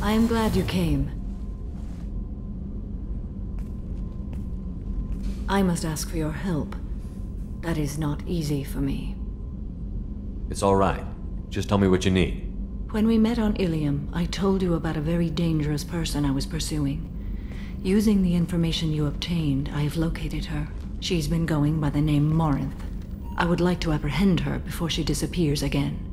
I am glad you came. I must ask for your help. That is not easy for me. It's all right. Just tell me what you need. When we met on Ilium, I told you about a very dangerous person I was pursuing. Using the information you obtained, I have located her. She's been going by the name Morinth. I would like to apprehend her before she disappears again.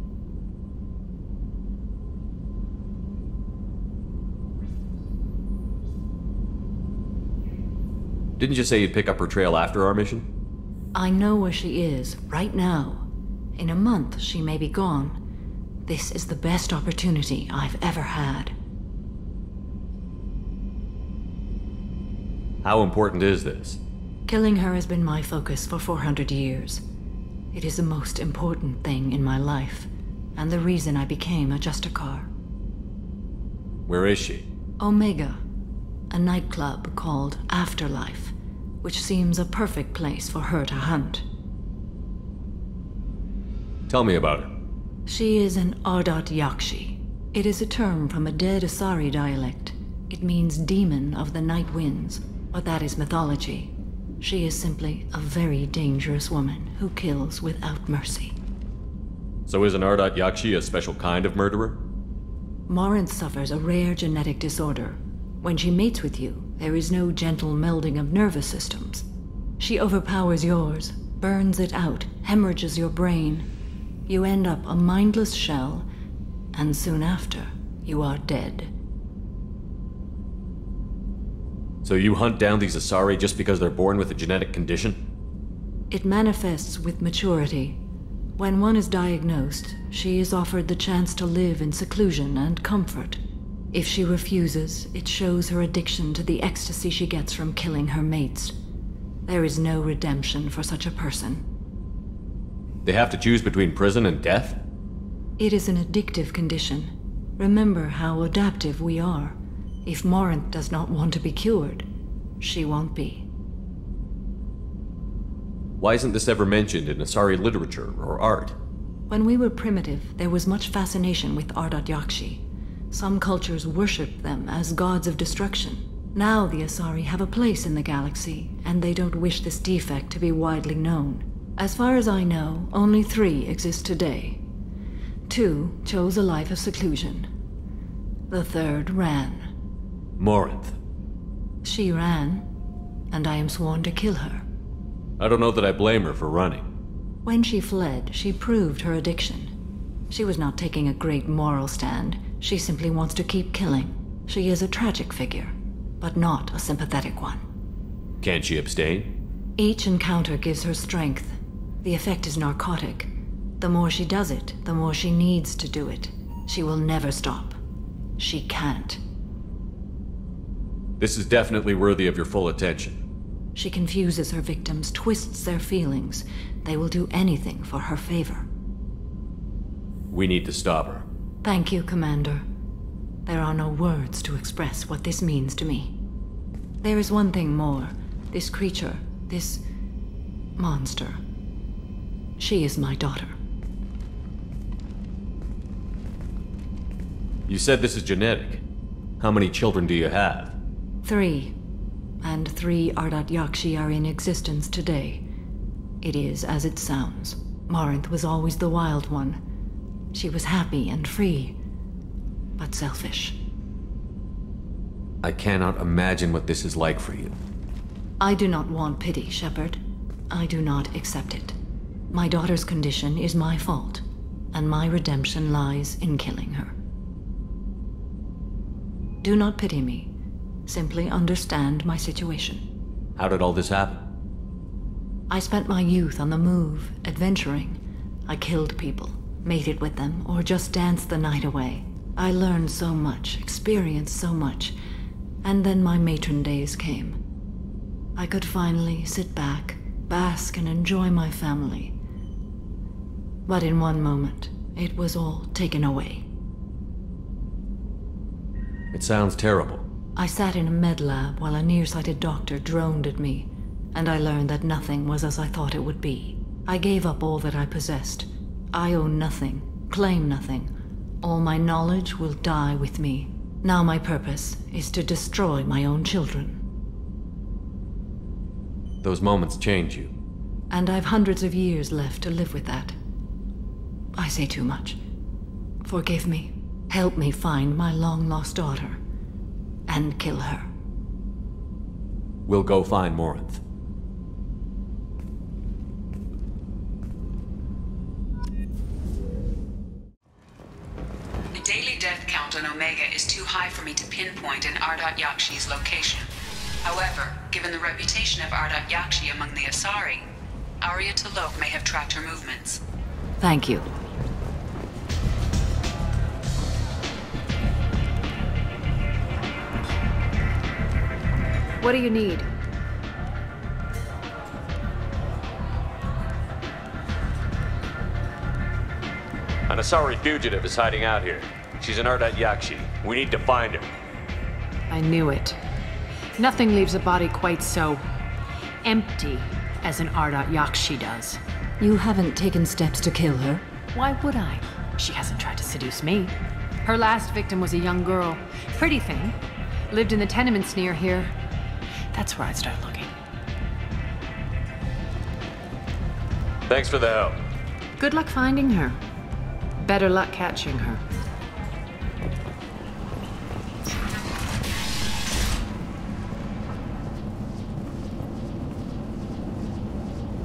Didn't you say you'd pick up her trail after our mission? I know where she is, right now. In a month, she may be gone. This is the best opportunity I've ever had. How important is this? Killing her has been my focus for 400 years. It is the most important thing in my life, and the reason I became a Justicar. Where is she? Omega, a nightclub called Afterlife, which seems a perfect place for her to hunt. Tell me about her. She is an ardat-yaksi. It is a term from a dead Asari dialect. It means demon of the night winds, but that is mythology. She is simply a very dangerous woman who kills without mercy. So is an ardat-yaksi a special kind of murderer? Morinth suffers a rare genetic disorder. When she mates with you, there is no gentle melding of nervous systems. She overpowers yours, burns it out, hemorrhages your brain. You end up a mindless shell, and soon after, you are dead. So you hunt down these Asari just because they're born with a genetic condition? It manifests with maturity. When one is diagnosed, she is offered the chance to live in seclusion and comfort. If she refuses, it shows her addiction to the ecstasy she gets from killing her mates. There is no redemption for such a person. They have to choose between prison and death? It is an addictive condition. Remember how adaptive we are. If Morinth does not want to be cured, she won't be. Why isn't this ever mentioned in Asari literature or art? When we were primitive, there was much fascination with ardat-yaksi. Some cultures worshipped them as gods of destruction. Now the Asari have a place in the galaxy, and they don't wish this defect to be widely known. As far as I know, only 3 exist today. 2 chose a life of seclusion. The 3rd ran. Morinth. She ran, and I am sworn to kill her. I don't know that I blame her for running. When she fled, she proved her addiction. She was not taking a great moral stand. She simply wants to keep killing. She is a tragic figure, but not a sympathetic one. Can't she abstain? Each encounter gives her strength. The effect is narcotic. The more she does it, the more she needs to do it. She will never stop. She can't. This is definitely worthy of your full attention. She confuses her victims, twists their feelings. They will do anything for her favor. We need to stop her. Thank you, Commander. There are no words to express what this means to me. There is one thing more. This creature, this monster. She is my daughter. You said this is genetic. How many children do you have? 3. And 3 ardat-yaksi are in existence today. It is as it sounds. Morinth was always the wild one. She was happy and free, but selfish. I cannot imagine what this is like for you. I do not want pity, Shepard. I do not accept it. My daughter's condition is my fault, and my redemption lies in killing her. Do not pity me. Simply understand my situation. How did all this happen? I spent my youth on the move, adventuring. I killed people, mated with them, or just danced the night away. I learned so much, experienced so much, and then my matron days came. I could finally sit back, bask and enjoy my family. But in one moment, it was all taken away. It sounds terrible. I sat in a med lab while a nearsighted doctor droned at me, and I learned that nothing was as I thought it would be. I gave up all that I possessed. I own nothing, claim nothing. All my knowledge will die with me. Now my purpose is to destroy my own children. Those moments change you. And I've hundreds of years left to live with that. I say too much. Forgive me. Help me find my long-lost daughter. And kill her. We'll go find Morinth. The daily death count on Omega is too high for me to pinpoint an ardat-yaksi's location. However, given the reputation of ardat-yakshi among the Asari, Arya T'Loak may have tracked her movements. Thank you. What do you need? An Asari fugitive is hiding out here. She's an ardat-yakshi. We need to find her. I knew it. Nothing leaves a body quite so empty as an ardat-yakshi does. You haven't taken steps to kill her? Why would I? She hasn't tried to seduce me. Her last victim was a young girl. Pretty thing. Lived in the tenements near here. That's where I'd start looking. Thanks for the help. Good luck finding her. Better luck catching her.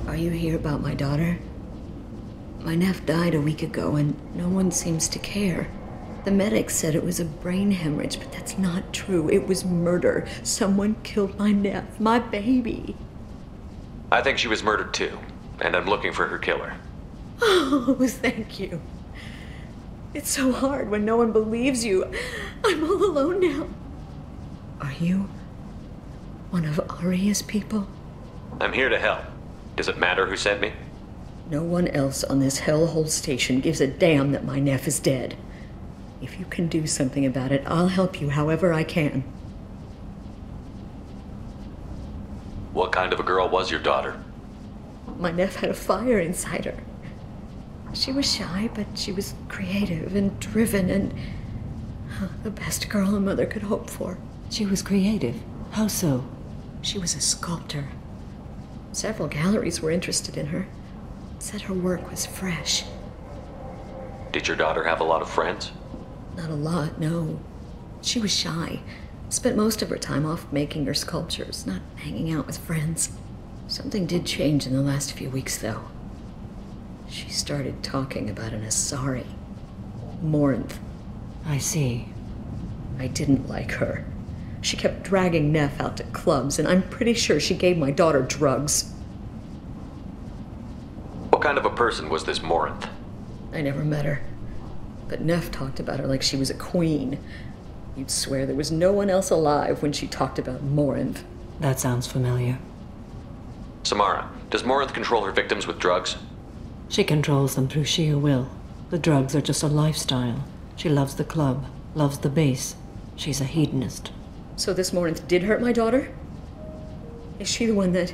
Are you here about my daughter? My nephew died a week ago and no one seems to care. The medics said it was a brain hemorrhage, but that's not true. It was murder. Someone killed my nephew, my baby. I think she was murdered too, and I'm looking for her killer. Oh, thank you. It's so hard when no one believes you. I'm all alone now. Are you one of Arya's people? I'm here to help. Does it matter who sent me? No one else on this hellhole station gives a damn that my nephew is dead. If you can do something about it, I'll help you however I can. What kind of a girl was your daughter? My nephew had a fire inside her. She was shy, but she was creative and driven and the best girl a mother could hope for. She was creative. How so? She was a sculptor. Several galleries were interested in her. Said her work was fresh. Did your daughter have a lot of friends? Not a lot, no. She was shy. Spent most of her time off making her sculptures, not hanging out with friends. Something did change in the last few weeks, though. She started talking about an Asari. Morinth. I see. I didn't like her. She kept dragging Neff out to clubs, and I'm pretty sure she gave my daughter drugs. What kind of a person was this Morinth? I never met her. But Neff talked about her like she was a queen. You'd swear there was no one else alive when she talked about Morinth. That sounds familiar. Samara, does Morinth control her victims with drugs? She controls them through sheer will. The drugs are just a lifestyle. She loves the club, loves the base. She's a hedonist. So this Morinth did hurt my daughter? Is she the one that...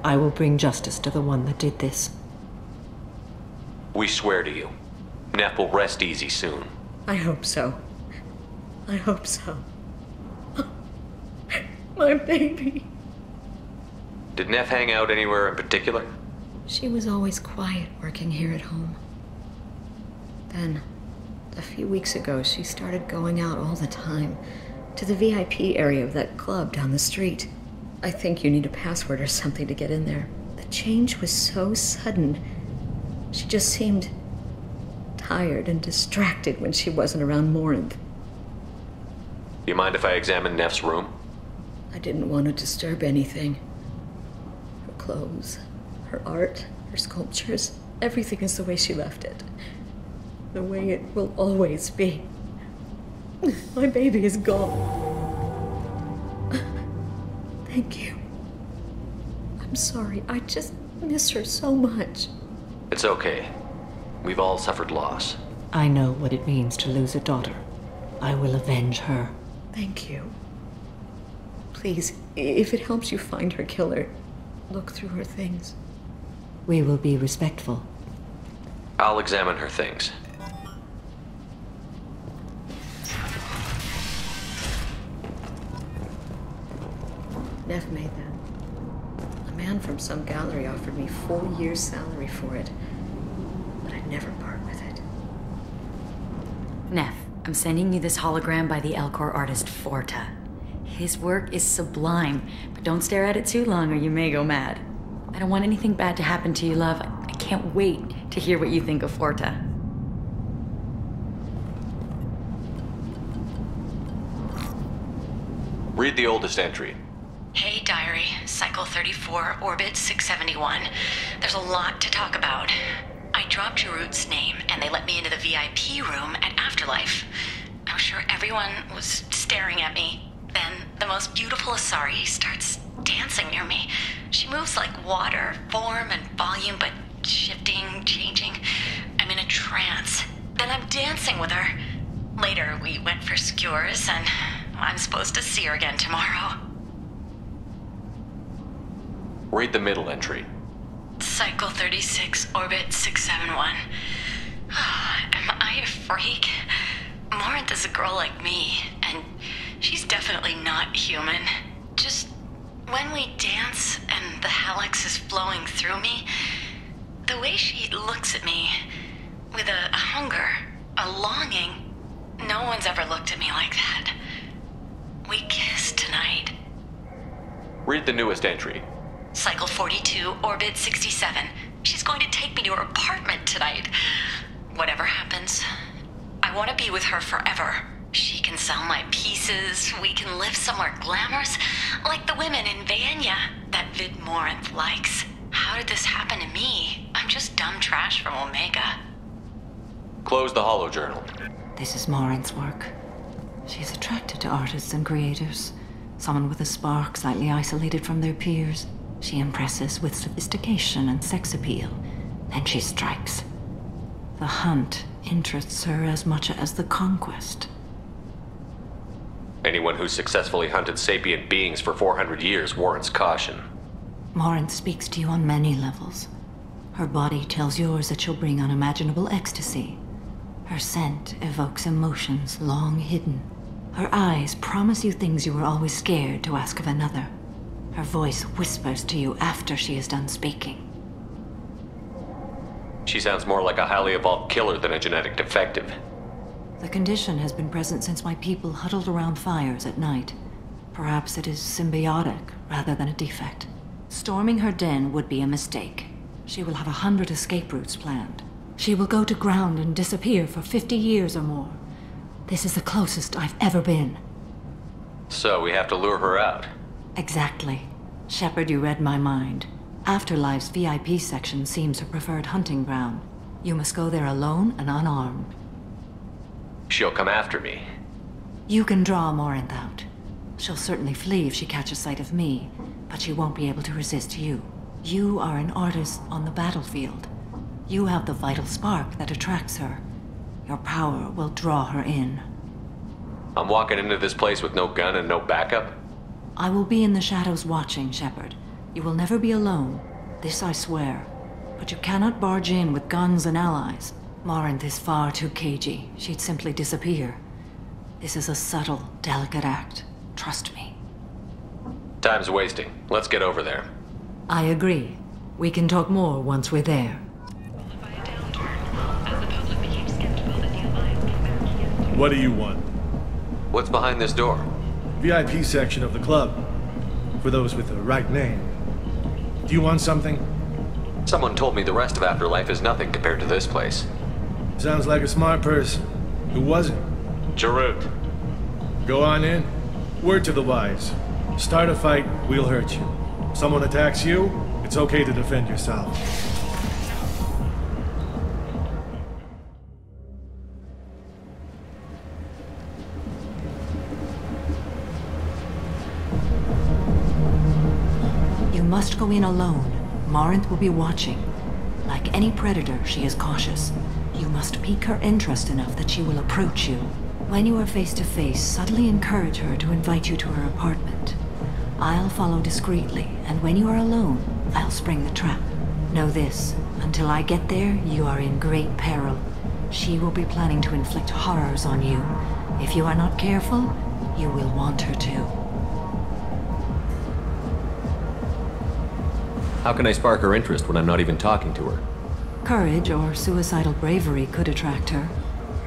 I will bring justice to the one that did this. We swear to you. Neff will rest easy soon. I hope so. I hope so. My baby. Did Neff hang out anywhere in particular? She was always quiet working here at home. Then, a few weeks ago, she started going out all the time to the VIP area of that club down the street. I think you need a password or something to get in there. The change was so sudden. She just seemed tired and distracted when she wasn't around Morinth. You mind if I examine Neff's room? I didn't want to disturb anything. Her clothes, her art, her sculptures, everything is the way she left it. The way it will always be. My baby is gone. Thank you. I'm sorry. I just miss her so much. It's okay. We've all suffered loss. I know what it means to lose a daughter. I will avenge her. Thank you. Please, if it helps you find her killer, look through her things. We will be respectful. I'll examine her things. Neff made that. A man from some gallery offered me 4 years' salary for it, but I'd never part with it. Neff, I'm sending you this hologram by the Elcor artist Forta. His work is sublime, but don't stare at it too long or you may go mad. I don't want anything bad to happen to you, love. I can't wait to hear what you think of Forta. Read the oldest entry. Hey, Diary. Cycle 34, Orbit 671. There's a lot to talk about. I dropped Jarut's name, and they let me into the VIP room at Afterlife. I was sure everyone was staring at me. Then, the most beautiful Asari starts dancing near me. She moves like water, form and volume, but shifting, changing. I'm in a trance. Then I'm dancing with her. Later, we went for skewers, and I'm supposed to see her again tomorrow. Read the middle entry. Cycle 36, Orbit 671. Am I a freak? Morinth is a girl like me, and she's definitely not human. Just when we dance and the hallux is flowing through me, the way she looks at me with a hunger, a longing, no one's ever looked at me like that. We kissed tonight. Read the newest entry. Cycle 42, Orbit 67. She's going to take me to her apartment tonight. Whatever happens, I want to be with her forever. She can sell my pieces. We can live somewhere glamorous, like the women in Vanya that Vid Morinth likes. How did this happen to me? I'm just dumb trash from Omega. Close the holojournal. This is Morinth's work. She's attracted to artists and creators. Someone with a spark, slightly isolated from their peers. She impresses with sophistication and sex appeal. Then she strikes. The hunt interests her as much as the conquest. Anyone who's successfully hunted sapient beings for 400 years warrants caution. Morinth speaks to you on many levels. Her body tells yours that she'll bring unimaginable ecstasy. Her scent evokes emotions long hidden. Her eyes promise you things you were always scared to ask of another. Her voice whispers to you after she is done speaking. She sounds more like a highly evolved killer than a genetic defective. The condition has been present since my people huddled around fires at night. Perhaps it is symbiotic rather than a defect. Storming her den would be a mistake. She will have 100 escape routes planned. She will go to ground and disappear for 50 years or more. This is the closest I've ever been. So we have to lure her out. Exactly. Shepard, you read my mind. Afterlife's VIP section seems her preferred hunting ground. You must go there alone and unarmed. She'll come after me. You can draw Morinth out. She'll certainly flee if she catches sight of me, but she won't be able to resist you. You are an artist on the battlefield. You have the vital spark that attracts her. Your power will draw her in. I'm walking into this place with no gun and no backup? I will be in the shadows watching, Shepard. You will never be alone. This I swear. But you cannot barge in with guns and allies. Morinth is far too cagey. She'd simply disappear. This is a subtle, delicate act. Trust me. Time's wasting. Let's get over there. I agree. We can talk more once we're there. What do you want? What's behind this door? VIP section of the club. For those with the right name. Do you want something? Someone told me the rest of Afterlife is nothing compared to this place. Sounds like a smart person. Who was it? Jarut. Go on in. Word to the wise. Start a fight, we'll hurt you. Someone attacks you, it's okay to defend yourself. You must go in alone. Morinth will be watching. Like any predator, she is cautious. You must pique her interest enough that she will approach you. When you are face to face, subtly encourage her to invite you to her apartment. I'll follow discreetly, and when you are alone, I'll spring the trap. Know this, until I get there, you are in great peril. She will be planning to inflict horrors on you. If you are not careful, you will want her to. How can I spark her interest when I'm not even talking to her? Courage or suicidal bravery could attract her.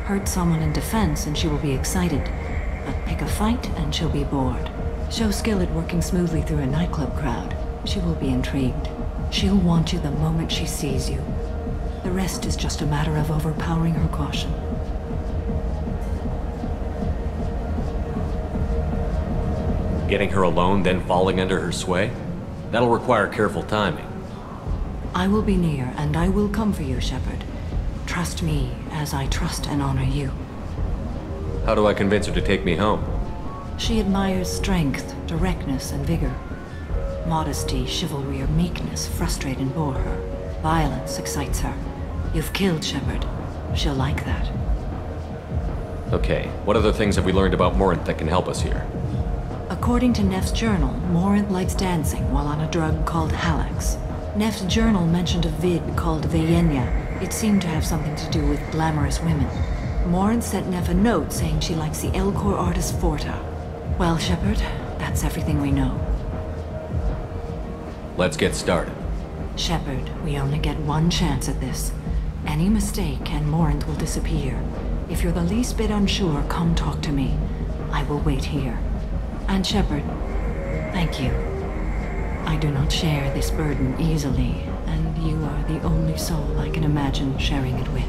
Hurt someone in defense and she will be excited. But pick a fight and she'll be bored. Show skill at working smoothly through a nightclub crowd. She will be intrigued. She'll want you the moment she sees you. The rest is just a matter of overpowering her caution. Getting her alone, then falling under her sway? That'll require careful timing. I will be near, and I will come for you, Shepard. Trust me as I trust and honor you. How do I convince her to take me home? She admires strength, directness, and vigor. Modesty, chivalry, or meekness frustrate and bore her. Violence excites her. You've killed Shepard. She'll like that. Okay, what other things have we learned about Morinth that can help us here? According to Neff's journal, Morinth likes dancing while on a drug called Halax. Neff's journal mentioned a vid called Veyenya. It seemed to have something to do with glamorous women. Morinth sent Neff a note saying she likes the Elcor artist Forta. Well, Shepard, that's everything we know. Let's get started. Shepard, we only get one chance at this. Any mistake and Morinth will disappear. If you're the least bit unsure, come talk to me. I will wait here. And Shepard, thank you. I do not share this burden easily, and you are the only soul I can imagine sharing it with.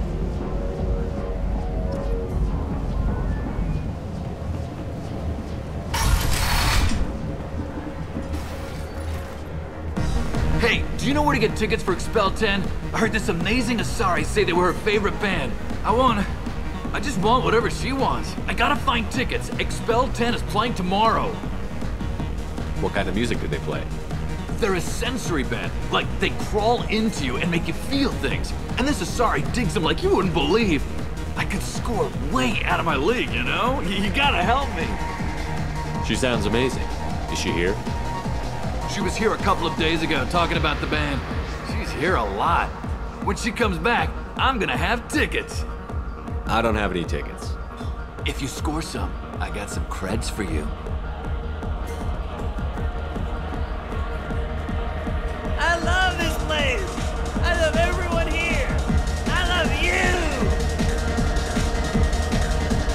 Hey, do you know where to get tickets for Expel 10? I heard this amazing Asari say they were her favorite band. I just want whatever she wants. I gotta find tickets. Expel 10 is playing tomorrow. What kind of music do they play? They're a sensory band. Like, they crawl into you and make you feel things. And this Asari digs them like you wouldn't believe. I could score way out of my league, you know? You gotta help me. She sounds amazing. Is she here? She was here a couple of days ago talking about the band. She's here a lot. When she comes back, I'm gonna have tickets. I don't have any tickets. If you score some, I got some creds for you. I love this place! I love everyone here! I love you!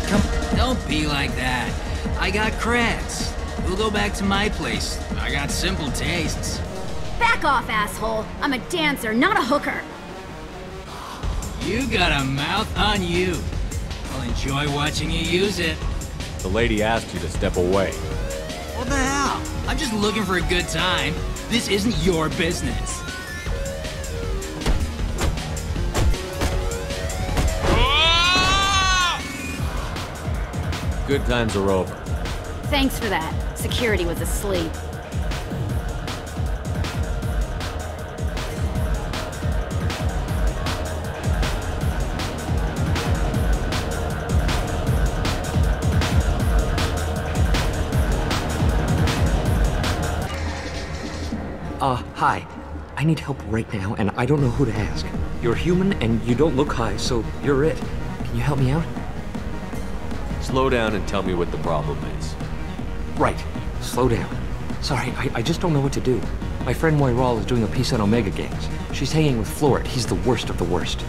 Come, don't be like that. I got creds. We'll go back to my place. I got simple tastes. Back off, asshole. I'm a dancer, not a hooker. You got a mouth on you. I'll enjoy watching you use it. The lady asked you to step away. What the hell? I'm just looking for a good time. This isn't your business. Good times are over. Thanks for that. Security was asleep. Hi. I need help right now, and I don't know who to ask. You're human, and you don't look high, so you're it. Can you help me out? Slow down and tell me what the problem is. Right. Slow down. Sorry, I just don't know what to do. My friend Moiral is doing a piece on Omega gangs. She's hanging with Florid. He's the worst of the worst.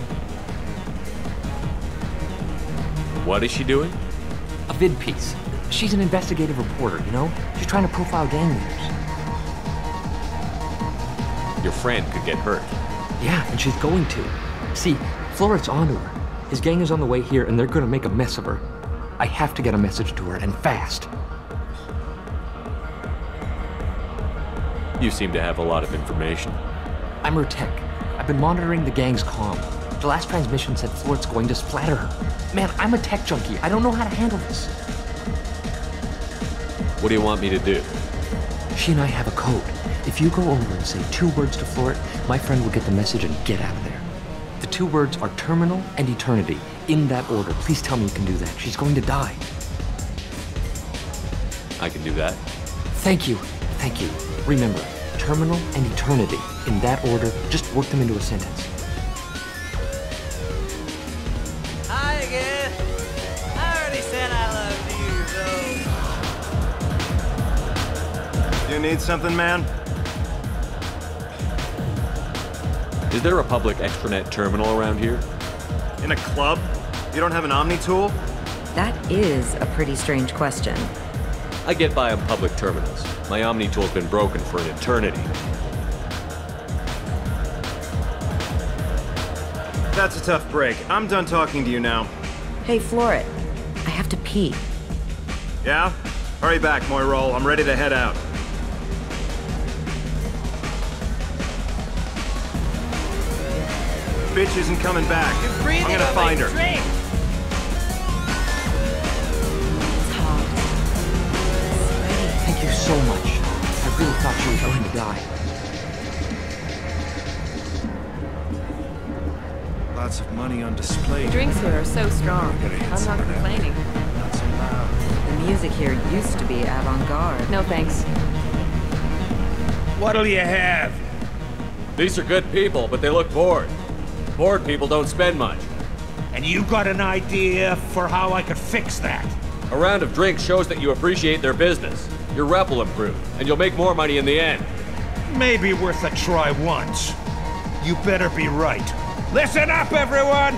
What is she doing? A vid piece. She's an investigative reporter, you know? She's trying to profile gang leaders. Your friend could get hurt. Yeah, and she's going to. See, Florid's onto her. His gang is on the way here, and they're gonna make a mess of her. I have to get a message to her, and fast. You seem to have a lot of information. I'm her tech. I've been monitoring the gang's comm. The last transmission said Florid's going to splatter her. Man, I'm a tech junkie. I don't know how to handle this. What do you want me to do? She and I have a code. If you go over and say 2 words to Florid, my friend will get the message and get out of there. The 2 words are terminal and eternity. In that order. Please tell me you can do that. She's going to die. I can do that. Thank you. Thank you. Remember, terminal and eternity. In that order, just work them into a sentence. Hi again. I already said I love you, though. You need something, man? Is there a public extranet terminal around here? In a club? You don't have an Omni tool? That is a pretty strange question. I get by on public terminals. My Omni tool's been broken for an eternity. That's a tough break. I'm done talking to you now. Hey, Floret. I have to pee. Yeah? Hurry back, Moirol. I'm ready to head out. Bitch isn't coming back. I'm gonna find her. It's hot. Thank you so much. I really thought she was going to die. Lots of money on display. The drinks here are so strong. Gotta hit I'm not someone out. complaining. Not so loud. The music here used to be avant-garde. No thanks. What'll you have? These are good people, but they look bored. Bored people don't spend much. And you got an idea for how I could fix that? A round of drinks shows that you appreciate their business. Your rep will improve, and you'll make more money in the end. Maybe worth a try once. You better be right. Listen up, everyone!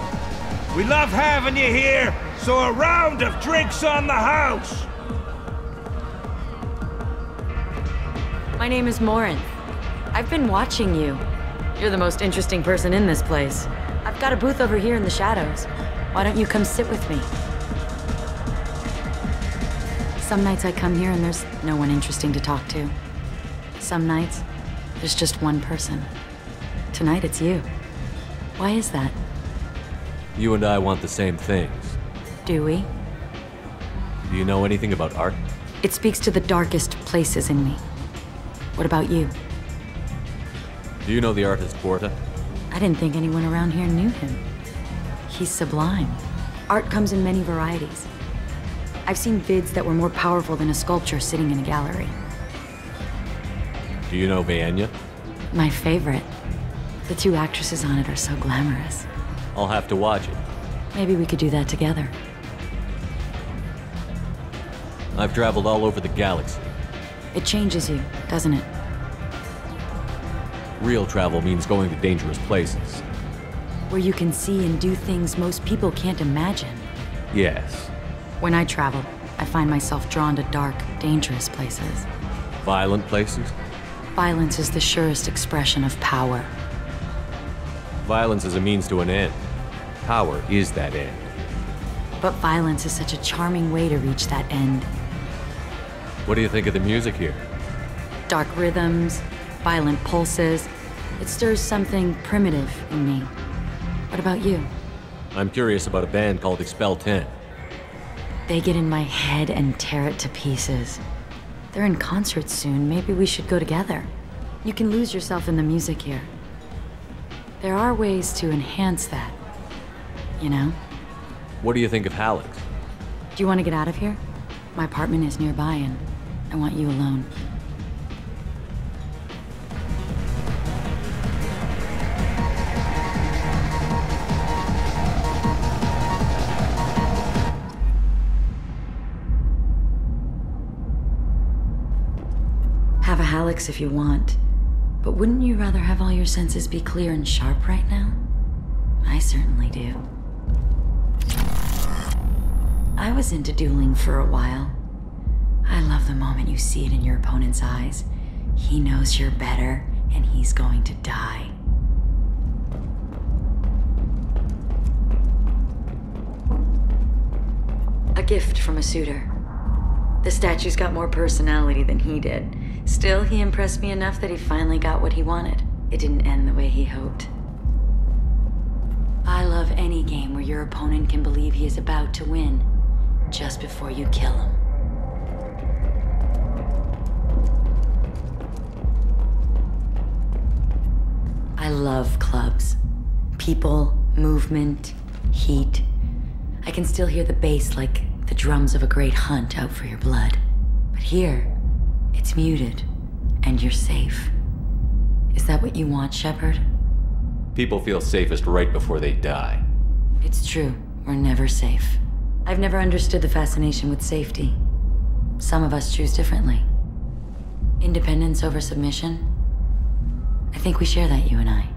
We love having you here, so a round of drinks on the house! My name is Morinth. I've been watching you. You're the most interesting person in this place. I've got a booth over here in the shadows. Why don't you come sit with me? Some nights I come here and there's no one interesting to talk to. Some nights, there's just one person. Tonight it's you. Why is that? You and I want the same things. Do we? Do you know anything about art? It speaks to the darkest places in me. What about you? Do you know the artist Porta? I didn't think anyone around here knew him. He's sublime. Art comes in many varieties. I've seen vids that were more powerful than a sculpture sitting in a gallery. Do you know Vienya? My favorite. The two actresses on it are so glamorous. I'll have to watch it. Maybe we could do that together. I've traveled all over the galaxy. It changes you, doesn't it? Real travel means going to dangerous places. Where you can see and do things most people can't imagine. Yes. When I travel, I find myself drawn to dark, dangerous places. Violent places? Violence is the surest expression of power. Violence is a means to an end. Power is that end. But violence is such a charming way to reach that end. What do you think of the music here? Dark rhythms, violent pulses. It stirs something primitive in me. What about you? I'm curious about a band called Expel 10. They get in my head and tear it to pieces. They're in concert soon. Maybe we should go together. You can lose yourself in the music here. There are ways to enhance that, you know? What do you think of Hallex? Do you want to get out of here? My apartment is nearby and I want you alone. Have a Hallex if you want, but wouldn't you rather have all your senses be clear and sharp right now? I certainly do. I was into dueling for a while. I love the moment you see it in your opponent's eyes. He knows you're better, and he's going to die. A gift from a suitor. The statue's got more personality than he did. Still, he impressed me enough that he finally got what he wanted. It didn't end the way he hoped. I love any game where your opponent can believe he is about to win, just before you kill him. I love clubs. People, movement, heat. I can still hear the bass like the drums of a great hunt out for your blood. But here, it's muted, and you're safe. Is that what you want, Shepard? People feel safest right before they die. It's true. We're never safe. I've never understood the fascination with safety. Some of us choose differently. Independence over submission? I think we share that, you and I.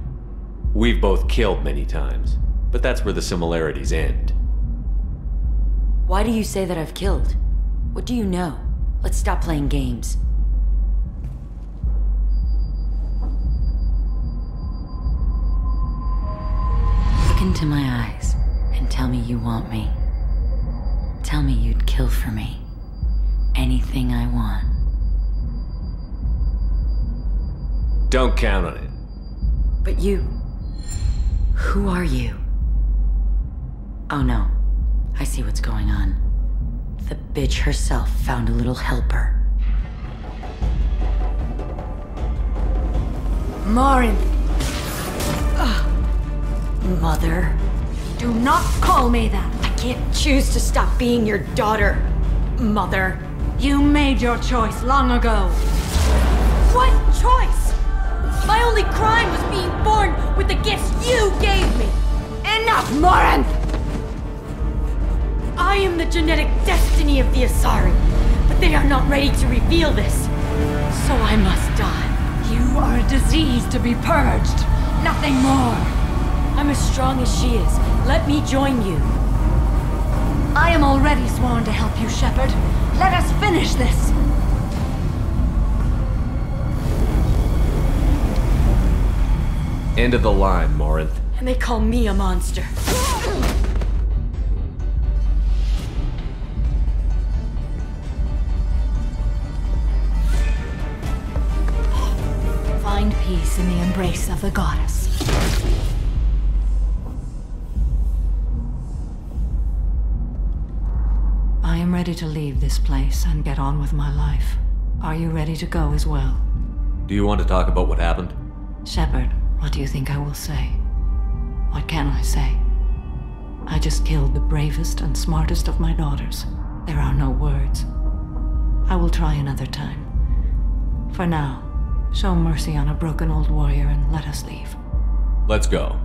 We've both killed many times, but that's where the similarities end. Why do you say that I've killed? What do you know? Let's stop playing games. Look into my eyes and tell me you want me. Tell me you'd kill for me. Anything I want. Don't count on it. But you... who are you? Oh no. I see what's going on. The bitch herself found a little helper. Morinth! Mother. Do not call me that! I can't choose to stop being your daughter, Mother. You made your choice long ago. What choice? My only crime was being born with the gifts you gave me! Enough, Morinth! I am the genetic destiny of the Asari, but they are not ready to reveal this. So I must die. You are a disease to be purged. Nothing more. I'm as strong as she is. Let me join you. I am already sworn to help you, Shepard. Let us finish this. End of the line, Morinth. And they call me a monster. Find peace in the embrace of the goddess. I am ready to leave this place and get on with my life. Are you ready to go as well? Do you want to talk about what happened? Shepard, what do you think I will say? What can I say? I just killed the bravest and smartest of my daughters. There are no words. I will try another time. For now, show mercy on a broken old warrior and let us leave. Let's go.